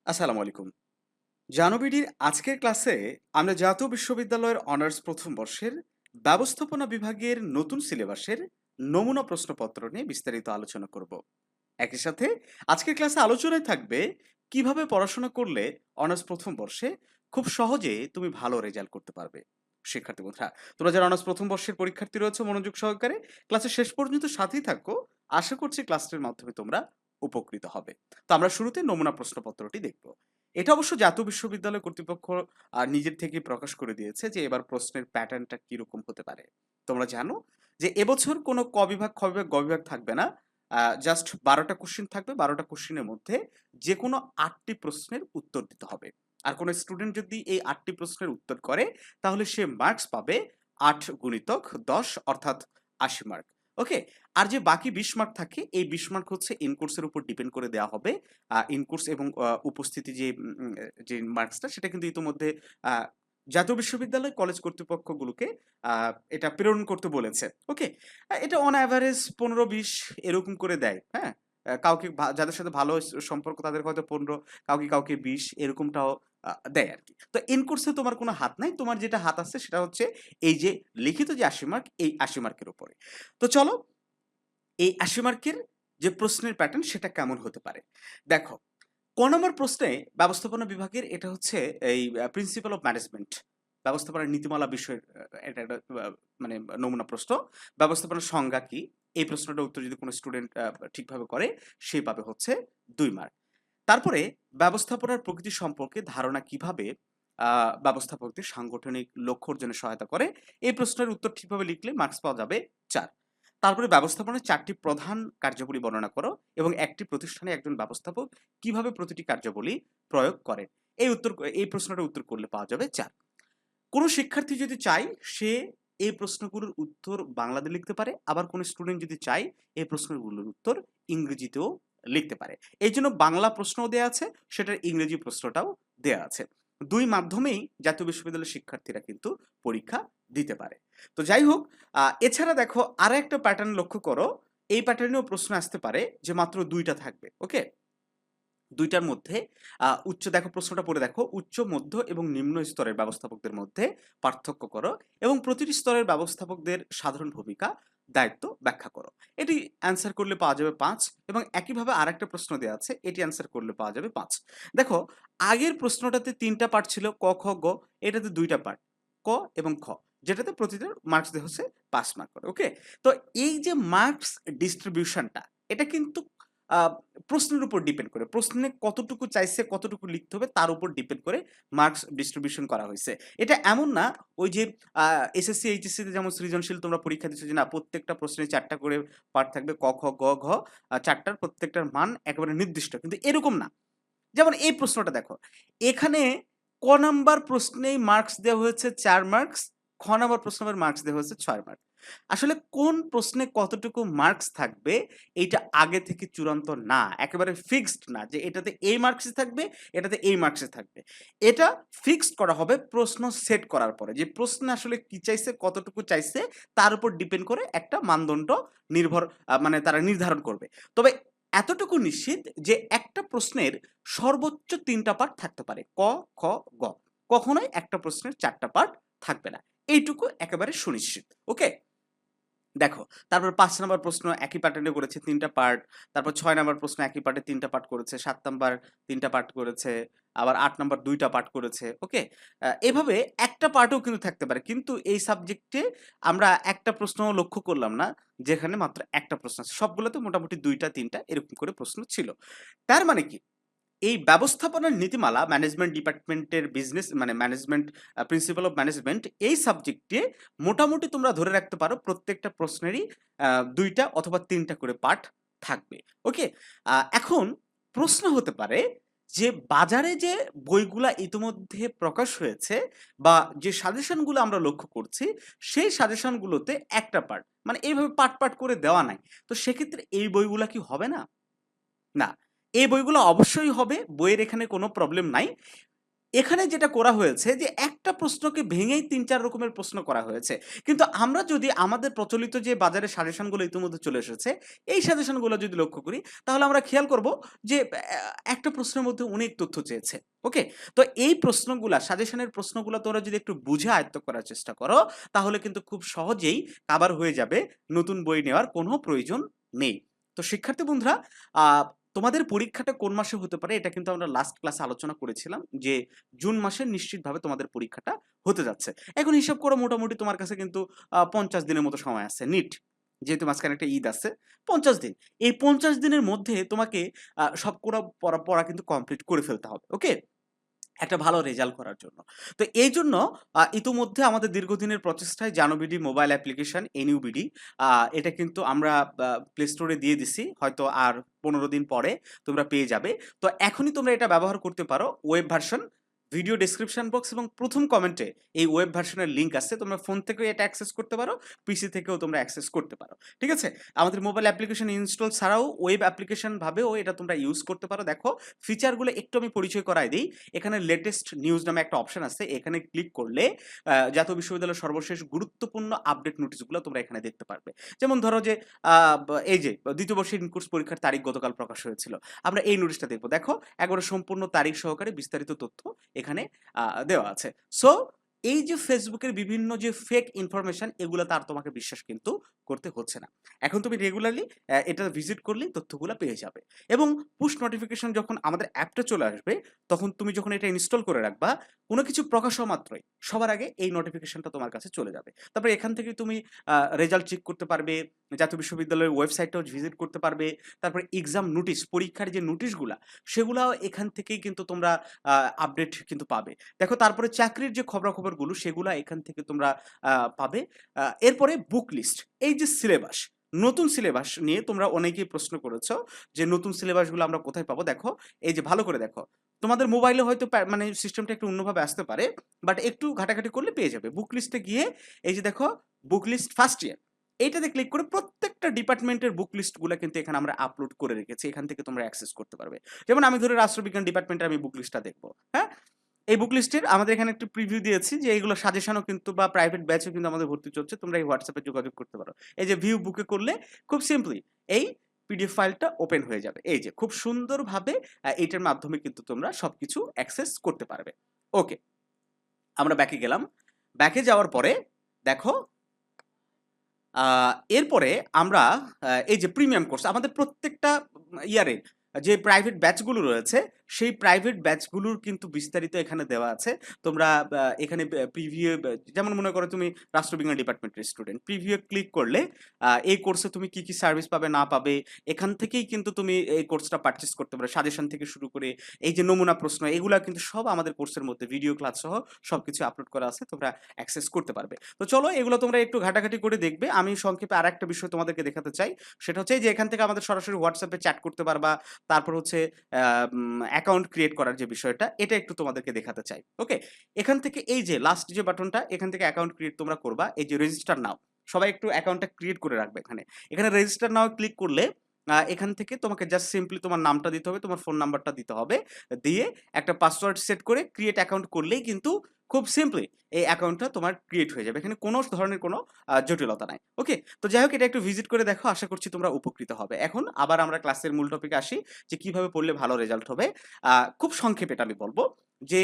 আসসালামু আলাইকুম। জানুবিডির আজকের ক্লাসে আমরা জাতীয় বিশ্ববিদ্যালয়ের অনার্স প্রথম বর্ষের ব্যবস্থাপনা বিভাগের নতুন সিলেবাসের নমুনা প্রশ্নপত্র নিয়ে বিস্তারিত আলোচনা করব। একই সাথে আজকের ক্লাসে আলোচনায় থাকবে কিভাবে পড়াশোনা করলে অনার্স প্রথম বর্ষে খুব সহজে তুমি ভালো রেজাল্ট করতে পারবে। শিক্ষার্থী বন্ধুরা, তোমরা যারা অনার্স প্রথম বর্ষের পরীক্ষার্থী রয়েছে মনোযোগ সহকারে ক্লাসের শেষ পর্যন্ত সাথেই থাকো। আশা করছি ক্লাসটির মাধ্যমে তোমরা উপকৃত হবে। তো আমরা শুরুতে নমুনা প্রশ্নপত্রটি দেখব। এটা অবশ্য জাতীয় বিশ্ববিদ্যালয় কর্তৃপক্ষ নিজের থেকেই প্রকাশ করে দিয়েছে যে এবার প্রশ্নের প্যাটার্নটা কিরকম হতে পারে। তোমরা জানো যে এবছর কোনো ক বিভাগ, খ বিভাগ, গ বিভাগ থাকবে না। জাস্ট ১২টা কোশ্চেন থাকবে। ১২টা কোশ্চেনের মধ্যে যেকোনো ৮টি প্রশ্নের উত্তর দিতে হবে। আর কোনো স্টুডেন্ট যদি এই ৮টি প্রশ্নের উত্তর করে তাহলে সে মার্কস পাবে ৮ গুণিতক ১০ অর্থাৎ ৮০ মার্ক। ওকে? আর যে বাকি ২০ মার্ক থাকে এই ২০ মার্ক হচ্ছে ইন কোর্সের উপর ডিপেন্ড করে দেয়া হবে। ইন কোর্স এবং উপস্থিতি যে মার্কসটা সেটা কিন্তু ইতোমধ্যে আ জাতীয় বিশ্ববিদ্যালয় কলেজ কর্তৃপক্ষগুলোকে আ এটা প্রেরণ করতে বলেছে। ওকে? এটা অন এভারেজ ১৫-২০ এরকম করে দেয়। হ্যাঁ? কাউকে যাদের সাথে ভালো সম্পর্ক তাদের হয়তো ১৫, কাউকে ২০ এরকমটাও দেয় আরকি। তো ইন কোর্সে তোমার কোনো হাত নাই। তোমার যেটা হাত আছে সেটা হচ্ছে এই যে লিখিত যে ৮০ মার্ক এই ৮০ মার্কের উপরে। তো চলো এই ৮০ মার্কের যে প্রশ্নের প্যাটার্ন সেটা কেমন হতে পারে? দেখো, ক নম্বর প্রশ্নে ব্যবস্থাপনা বিভাগের এটা হচ্ছে এই প্রিন্সিপাল অফ ম্যানেজমেন্ট। ব্যবস্থাপনার নীতিমালা বিষয়ের এটা একটা মানে নমুনা প্রশ্ন। ব্যবস্থাপনার সংজ্ঞা কি? এই প্রশ্নটার উত্তর যদি কোনো স্টুডেন্ট ঠিকভাবে করে সে পাবে হচ্ছে ২ মার্ক। তারপরে ব্যবস্থাপনার প্রকৃতি সম্পর্কে ধারণা কিভাবে আ ব্যবস্থাপকদের সাংগঠনিক লক্ষ্য অর্জনে সহায়তা করে? এই প্রশ্নের উত্তর ঠিকভাবে লিখলে মার্কস পাওয়া যাবে ৪। তারপরে ব্যবস্থাপনার ৪ টি প্রধান কার্যাবলী বর্ণনা করো এবং একটি প্রতিষ্ঠানে একজন ব্যবস্থাপক কিভাবে প্রতিটি কার্যাবলী প্রয়োগ করেন? এই প্রশ্নটার উত্তর করলে পাওয়া যাবে ৪। কোনো শিক্ষার্থী যদি চায় সে এই প্রশ্নগুলোর উত্তর বাংলাতে লিখতে পারে, আবার কোনো স্টুডেন্ট যদি চায় এই প্রশ্নগুলোর উত্তর ইংরেজিতেও লিখতে পারে। এইজন্য বাংলা প্রশ্নও দেয়া আছে, সেটার ইংরেজি প্রশ্নটাও দেয়া আছে। ২ মাধ্যমেই জাতীয় বিশ্ববিদ্যালয়ের শিক্ষার্থীরা কিন্তু পরীক্ষা দিতে পারে। তো যাই হোক, এছাড়া দেখো আরেকটা প্যাটার্ন লক্ষ্য করো। এই প্যাটার্নেও প্রশ্ন আসতে পারে যে মাত্র ২ টা থাকবে। ওকে? ২ টার মধ্যে দেখো প্রশ্নটা পড়ে দেখো। উচ্চ, মধ্য এবং নিম্ন স্তরের ব্যবস্থাপকদের মধ্যে পার্থক্য করো এবং প্রতিটি স্তরের ব্যবস্থাপকদের সাধারণ ভূমিকা, দায়িত্ব ব্যাখ্যা করো। এটি অ্যান্সার করলে পাওয়া যাবে ৫ এবং একইভাবে আরেকটা প্রশ্ন দেয়া আছে। এটি অ্যান্সার করলে পাওয়া যাবে ৫। দেখো, আগের প্রশ্নটাতে ৩ টা পার্ট ছিল ক, খ, গ। এটাতে ২ টা পার্ট ক এবং খ। যেটাতে প্রতিটার মার্কস দেয়া হচ্ছে ৫ মার্ক করে। ওকে? তো এই যে মার্কস ডিস্ট্রিবিউশনটা এটা কিন্তু আ প্রশ্নের উপর ডিপেন্ড করে। প্রশ্নে কতটুকু চাইছে, কতটুকু লিখতে হবে তার উপর ডিপেন্ড করে মার্কস ডিস্ট্রিবিউশন করা হইছে। এটা এমন না ওই যে আ এসএসসি, এইচএসসি তে যেমন সৃজনশীল তোমরা পরীক্ষা দিচ্ছ যে না প্রত্যেকটা প্রশ্নে ৪ টা করে পার্ট থাকবে ক, খ, গ, ঘ। ৪ টার প্রত্যেকটার মান একেবারে নির্দিষ্ট। কিন্তু এরকম না। যেমন এই প্রশ্নটা দেখো। এখানে ক নাম্বার প্রশ্নেই মার্কস দেওয়া হয়েছে ৪ মার্কস, খ নাম্বার প্রশ্নের মার্কস দেওয়া হয়েছে ৬ মার্ক। আসলে কোন প্রশ্নে কতটুকু মার্কস থাকবে এইটা আগে থেকে চূড়ান্ত না। একেবারে ফিক্সড না যে এটাতে এই মার্কসই থাকবে, এটাতে এই মার্কসই থাকবে। এটা ফিক্সড করা হবে প্রশ্ন সেট করার পরে। যে প্রশ্নে আসলে কি চাইছে, কতটুকু চাইছে তার উপর ডিপেন্ড করে একটা মানদণ্ড নির্ভর মানে তারা নির্ধারণ করবে। তবে এতটুকু নিশ্চিত যে একটা প্রশ্নের সর্বোচ্চ ৩ টা পার্ট থাকতে পারে। ক, খ, গ। কখনোই একটা প্রশ্নের ৪ টা পার্ট থাকবে না। এইটুকু একেবারে সুনিশ্চিত। ওকে? দেখো, তারপর ৫ নাম্বার প্রশ্ন একই প্যাটার্নে করেছে ৩ টা পার্ট। তারপর ৬ নাম্বার প্রশ্ন একই পার্টে ৩ টা পার্ট করেছে। ৭ নাম্বার ৩ টা পার্ট করেছে। আবার ৮ নাম্বার ২ টা পার্ট করেছে। ওকে? এভাবে একটা পার্টও কিন্তু থাকতে পারে। কিন্তু এই সাবজেক্টে আমরা একটা প্রশ্নও লক্ষ্য করলাম না, যেখানে মাত্র একটা প্রশ্ন আছে। সবগুলোতে মোটামুটি ২ টা ৩ টা এরকম করে প্রশ্ন ছিল। তার মানে কি? এই ব্যবস্থাপনার নীতিমালা ম্যানেজমেন্ট ডিপার্টমেন্টের বিজনেস মানে ম্যানেজমেন্ট প্রিন্সিপাল অফ ম্যানেজমেন্ট এই সাবজেক্টে মোটামুটি তোমরা ধরে রাখতে পারো প্রত্যেকটা প্রশ্নেরই ২ টা অথবা ৩ টা করে পার্ট থাকবে। ওকে? এখন প্রশ্ন হতে পারে যে বাজারে যে বইগুলা ইতিমধ্যে প্রকাশ হয়েছে বা যে সাজেশনগুলো আমরা লক্ষ্য করছি, সেই সাজেশনগুলোতে একটা পার্ট মানে এইভাবে পার্ট করে দেওয়া নাই। তো সেক্ষেত্রে এই বইগুলা কি হবে না? না। এই বইগুলো অবশ্যই হবে। বইয়ের এখানে কোনো প্রবলেম নাই। এখানে যেটা করা হয়েছে যে একটা প্রশ্নকে ভেঙেই ৩-৪ রকমের প্রশ্ন করা হয়েছে। কিন্তু আমরা যদি আমাদের প্রচলিত যে বাজারে সাজেশনগুলো ইতিমধ্যে চলে এসেছে, এই সাজেশনগুলো যদি লক্ষ্য করি তাহলে আমরা খেয়াল করব যে একটা প্রশ্নের মধ্যে অনেক তথ্য চেয়েছে। ওকে? তো এই প্রশ্নগুলা সাজেশনের প্রশ্নগুলা তোমরা যদি একটু বুঝে আয়ত্ত করার চেষ্টা করো, তাহলে কিন্তু খুব সহজেই কাভার হয়ে যাবে। নতুন বই নেওয়ার কোনো প্রয়োজন নেই। তো শিক্ষার্থী বন্ধুরা, আ তোমাদের পরীক্ষাটা কোন মাসে হতে পারে এটা কিন্তু আমরা লাস্ট ক্লাসে আলোচনা করেছিলাম যে জুন মাসে নিশ্চিতভাবে তোমাদের পরীক্ষাটা হতে যাচ্ছে। এখন হিসাব করো মোটামুটি তোমার কাছে কিন্তু ৫০ দিনের মতো সময় আছে। নিট যেহেতু মাঝখানে একটা ঈদ আছে, ৫০ দিন। এই ৫০ দিনের মধ্যে তোমাকে সবকটা পড়া কিন্তু কমপ্লিট করে ফেলতে হবে। ওকে? একটা ভালো রেজাল্ট করার জন্য। তো এইজন্য ইতোমধ্যে আমাদের দীর্ঘদিনের প্রচেষ্টায় জানোবিডি মোবাইল অ্যাপ্লিকেশন এনইউবিডি আ এটা কিন্তু আমরা প্লে স্টোরে দিয়ে দিছি। হয়তো আর ১৫ দিন পরে তোমরা পেয়ে যাবে। তো এখনই তোমরা এটা ব্যবহার করতে পারো। Web version, video description box এবং ১ম কমেন্টে এই ওয়েব ভার্সনের লিংক আছে। তোমরা ফোন থেকেও এটা অ্যাক্সেস করতে পারো, পিসি থেকেও তোমরা অ্যাক্সেস করতে পারো। ঠিক আছে? আমাদের মোবাইল অ্যাপ্লিকেশন ইনস্টল ছাড়াও ওয়েব অ্যাপ্লিকেশন ভাবেও এটা তোমরা ইউজ করতে পারো। দেখো ফিচারগুলো একটু আমি পরিচয় করায় দেই। এখানে লেটেস্ট নিউজ নামে একটা অপশন আছে। এখানে ক্লিক করলে জাতীয় বিশ্ববিদ্যালয়ের সর্বশেষ গুরুত্বপূর্ণ আপডেট নোটিশগুলো তোমরা এখানে দেখতে পারবে। যেমন ধরো যে এই যে ২য় বর্ষের ইন কোর্স পরীক্ষার তারিখ গতকাল প্রকাশ হয়েছিল। আমরা এই নোটিশটা দেখব। দেখো একবারে সম্পূর্ণ তারিখ সহকারে বিস্তারিত তথ্য এখানে দেওয়া আছে। সো এই যে ফেসবুকের বিভিন্ন যে ফেক ইনফরমেশন এগুলা তার তোমাকে বিশ্বাস কিন্তু করতে হচ্ছে না। এখন তুমি রেগুলারলি এটা ভিজিট করলেই তথ্যগুলা পেয়ে যাবে। এবং পুশ নোটিফিকেশন যখন আমাদের অ্যাপটা চলে আসবে, তখন তুমি যখন এটা ইনস্টল করে রাখবা, কোনো কিছু প্রকাশ হওয়া মাত্রই সবার আগে এই নোটিফিকেশনটা তোমার কাছে চলে যাবে। তারপরে এখান থেকে তুমি রেজাল্ট চেক করতে পারবে, জাতীয় বিশ্ববিদ্যালয়ের ওয়েবসাইটটাও ভিজিট করতে পারবে। তারপরে এক্সাম নোটিশ, পরীক্ষার যে নোটিশগুলা, সেগুলাও এখান থেকেই কিন্তু তোমরা আপডেট কিন্তু পাবে। দেখো তারপরে চাকরির যে খবরাখবরগুলো সেগুলা এখান থেকে তোমরা পাবে। এরপরে বুক লিস্ট, এই যে সিলেবাস, নতুন সিলেবাস নিয়ে তোমরা অনেকেই প্রশ্ন করেছ যে নতুন সিলেবাসগুলো আমরা কোথায় পাবো? দেখো, এই যে ভালো করে দেখো। তোমাদের মোবাইলে হয়তো মানে সিস্টেমটা একটু অন্যভাবে আসতে পারে। বাট একটু ঘাটাঘাটি করলে পেয়ে যাবে। বুক লিস্টে গিয়ে এই যে দেখো বুক লিস্ট ফার্স্ট ইয়ার, এইটাতে ক্লিক করে প্রত্যেকটা ডিপার্টমেন্টের বুক লিস্টগুলা কিন্তু এখানে আমরা আপলোড করে রেখেছি। এখান থেকে তোমরা অ্যাক্সেস করতে পারবে। যেমন আমি ধরে রাষ্ট্রবিজ্ঞান ডিপার্টমেন্টের আমি বুক লিস্টটা দেখবো। হ্যাঁ? এই বুক লিস্টের আমাদের এখানে একটু প্রিভিউ দিয়েছি যে এগুলো সাজেশনও কিন্তু বা প্রাইভেট ব্যাচও কিন্তু আমাদের ভর্তি চলছে। তোমরা এই হোয়াটসঅ্যাপে যোগাযোগ করতে পারো। এই যে ভিউ বুকে করলে খুব সিম্পলি এই পিডিএফ ফাইলটা ওপেন হয়ে যাবে। এই যে খুব সুন্দরভাবে এইটার মাধ্যমে কিন্তু তোমরা সবকিছু অ্যাক্সেস করতে পারবে। ওকে, আমরা ব্যাকে গেলাম। ব্যাকে যাওয়ার পরে দেখো এরপরে আমরা এই যে প্রিমিয়াম কোর্স আমাদের প্রত্যেকটা ইয়ারে যে প্রাইভেট ব্যাচগুলো রয়েছে, সেই প্রাইভেট ব্যাচগুলোর কিন্তু বিস্তারিত এখানে দেওয়া আছে। তোমরা এখানে প্রিভিউ যেমন মনে করো তুমি রাষ্ট্রবিজ্ঞান ডিপার্টমেন্টের স্টুডেন্ট। প্রিভিউ ক্লিক করলে এই কোর্সে তুমি কি সার্ভিস পাবে না পাবে, এখান থেকেই কিন্তু তুমি এই কোর্সটা পারচেজ করতে পারো। সাজেশন থেকে শুরু করে এই যে নমুনা প্রশ্ন এগুলা কিন্তু সব আমাদের কোর্সের মধ্যে ভিডিও ক্লাস সহ সবকিছু আপলোড করা আছে। তোমরা অ্যাক্সেস করতে পারবে। তো চলো এগুলো তোমরা একটু ঘাটাঘাটি করে দেখবে। আমি সংক্ষেপে আরেকটা বিষয় তোমাদেরকে দেখাতে চাই। সেটা হচ্ছে এই যে এখান থেকে আমাদের সরাসরি হোয়াটসঅ্যাপে চ্যাট করতে পারবা। তারপর হচ্ছে অ্যাকাউন্ট ক্রিয়েট করার যে বিষয়টা, এটা একটু তোমাদেরকে দেখাতে চাই। ওকে? এখান থেকে এই যে লাস্ট যে বাটনটা, এখান থেকে অ্যাকাউন্ট ক্রিয়েট তোমরা করবা। এই যে রেজিস্টার নাও। সবাই একটু অ্যাকাউন্টটা ক্রিয়েট করে রাখবে এখানে। এখানে রেজিস্টার নাও ক্লিক করলে এখান থেকে তোমাকে জাস্ট সিম্পলি তোমার নামটা দিতে হবে, তোমার ফোন নাম্বারটা দিতে হবে। দিয়ে একটা পাসওয়ার্ড সেট করে ক্রিয়েট অ্যাকাউন্ট করলেই কিন্তু খুব সিম্পলি এই অ্যাকাউন্টটা তোমার ক্রিয়েট হয়ে যাবে। এখানে কোনো ধরনের কোনো জটিলতা নাই। ওকে? তো যাই হোক এটা একটু ভিজিট করে দেখো। আশা করছি তোমরা উপকৃত হবে। এখন আবার আমরা ক্লাসের মূল টপিকে আসি যে কিভাবে পড়লে ভালো রেজাল্ট হবে। খুব সংক্ষেপে এটা আমি বলব যে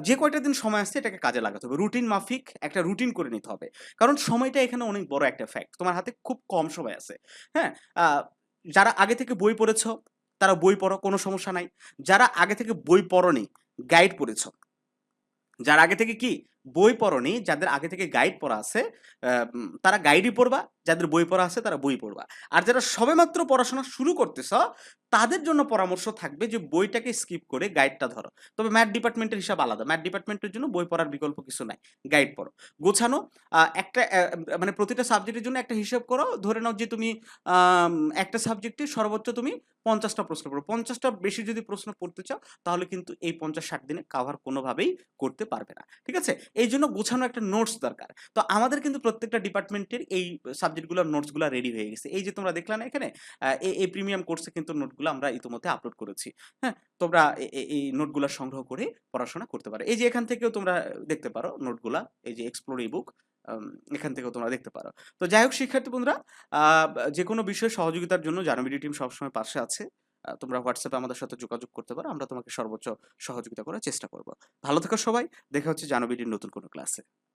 যে কয়টা দিন সময় আসছে এটাকে কাজে লাগাতে হবে। রুটিন মাফিক একটা রুটিন করে নিতে হবে। কারণ সময়টা এখানে অনেক বড় একটা ফ্যাক্ট। তোমার হাতে খুব কম সময় আছে। হ্যাঁ? আ যারা আগে থেকে বই পড়েছো, তারা বই পড়ো, কোনো সমস্যা নাই। যারা আগে থেকে বই পড়োনি, গাইড পড়েছো। যারা আগে থেকে কি বই পড়োনি, যাদের আগে থেকে গাইড পড়া আছে, তারা গাইডই পড়বা। যাদের বই পড়া আছে তারা বই পড়বা। আর যারা সবেমাত্র পড়াশোনা শুরু করতেছ, তাদের জন্য পরামর্শ থাকবে যে বইটাকে স্কিপ করে গাইডটা ধরো। তবে ম্যাথ ডিপার্টমেন্টের হিসাব আলাদা। ম্যাথ ডিপার্টমেন্টের জন্য বই পড়ার বিকল্প কিছু নাই। গাইড পড়ো। গোছানো একটা মানে প্রতিটা সাবজেক্টের জন্য একটা হিসাব করো। ধরে নাও যে তুমি একটা সাবজেক্টে সর্বোচ্চ তুমি 50টা প্রশ্ন পড়ো। 50টা বেশি যদি প্রশ্ন পড়তে চাও তাহলে কিন্তু এই 50-60 দিনে কাভার কোনোভাবেই করতে পারবে না। ঠিক আছে? এইজন্য গোছানো একটা নোটস দরকার। তো আমাদের কিন্তু প্রত্যেকটা ডিপার্টমেন্টের এই সাবজেক্টগুলোর নোটসগুলা রেডি হয়ে গেছে। এই যে তোমরা দেখলা না এখানে? এই প্রিমিয়াম কোর্সে কিন্তু নোটগুলো আমরা ইতিমধ্যে আপলোড করেছি। হ্যাঁ? তোমরা এই নোটগুলা সংগ্রহ করে পড়াশোনা করতে পারো। এই যে এখান থেকেও তোমরা দেখতে পারো নোটগুলা। এই যে এক্সপ্লোর ই-বুক আম এখান থেকেও তোমরা দেখতে পারো। তো যাই হোক শিক্ষার্থী বন্ধুরা, আ যেকোনো বিষয়ে সহযোগিতার জন্য জানুবিডি টিম সবসময় পাশে আছে। তোমরা WhatsApp এ আমাদের সাথে যোগাযোগ করতে পারো। আমরা তোমাকে সর্বোচ্চ সহযোগিতা করার চেষ্টা করব। ভালো থেকো সবাই। দেখা হচ্ছে জানুবিডির নতুন কোনো ক্লাসে।